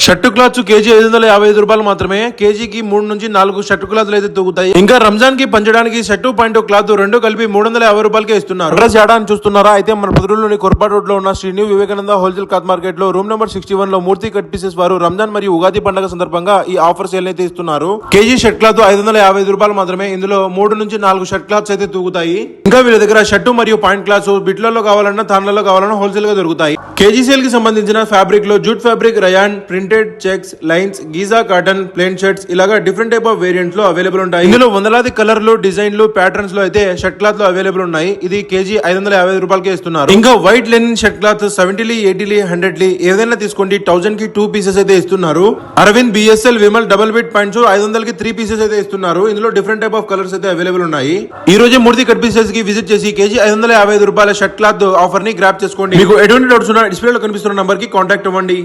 Shirt clothes KG 555 రూపాయలు మాత్రమే. కేజీకి 3 నుంచి 4 షర్టు క్లాత్లు అయితే తూగుతాయి. ఇంకా రంజాన్ కి పంచడానికి షర్టు పాయింట్ క్లాత్ రెండు కలిపి 350 రూపాయలకే ఇస్తున్నారు. అడ్రస్ ఏడా అని చూస్తున్నారా? అయితే మన పొద్దులోని కొరపాటు రోడ్ లో ఉన్న Shri new Vivekananda wholesale cloth market లో రూమ్ నెంబర్ 61 లో మూర్తి కట్ పీసెస్ వారు రంజాన్ మరియు ఉగాది పండుగ సందర్భంగా ఈ ఆఫర్ సేల్ అయితే ఇస్తున్నారు. కేజీ షర్ట్ క్లాత్ 555 రూపాయలు మాత్రమే. ఇందులో 3 నుంచి 4 షర్ట్ క్లాత్స్ అయితే తూగుతాయి. ఇంకా వీళ్ళ దగ్గర షర్టు మరియు పాయింట్ క్లాత్స్ బిట్లలో కావాలన్నా తాన్లలో కావాలన్నా హోల్సేల్ గా దొరుకుతాయి. కేజీ సేల్ కి సంబంధించిన ఫ్యాబ్రిక్ లో jute fabric, rayon, printed, checks, lines, Giza cotton, plain shirts ఇలాగా డిఫరెంట్ టైప్ ఆఫ్ వేరియంట్స్ లో అవైలబుల్ ఉంటాయి. ఇందులో వందలాది కలర్లు, డిజైన్లు, ప్యాటర్న్స్ లో అయితే షర్ట్ క్లాత్ లో అవైలబుల్ ఉన్నాయి. ఇది కేజీ 555 రూపాయలకే ఇస్తున్నారు. ఇంకా వైట్ లెనిన్ షర్ట్ క్లాత్ 70, 80, 100 ఏదైనా తీసుకోండి 1000 కి 2 పీసెస్ అయితే ఇస్తున్నారు. Arvind, BSL, Vimal double bit points 500 కి 3 పీసెస్ అయితే ఇస్తున్నారు. ఇందులో డిఫరెంట్ టైప్ ఆఫ్ కలర్స్ అయితే అవైలబుల్ ఉన్నాయి. ఈ రోజే మూర్తి కట్ పీసెస్ కి విజిట్ చేసి కేజీ 555 రూపాయల షర్ట్ క్లాత్ ఆఫర్ ని గ్రాప్ చేసుకోండి. మీకు ఎటువంటి డౌట్స్ ఉన్నా డిస్ప్లే లో కనిపిస్తున్న నంబర్ కి కాంటాక్ట్ అవ్వండి.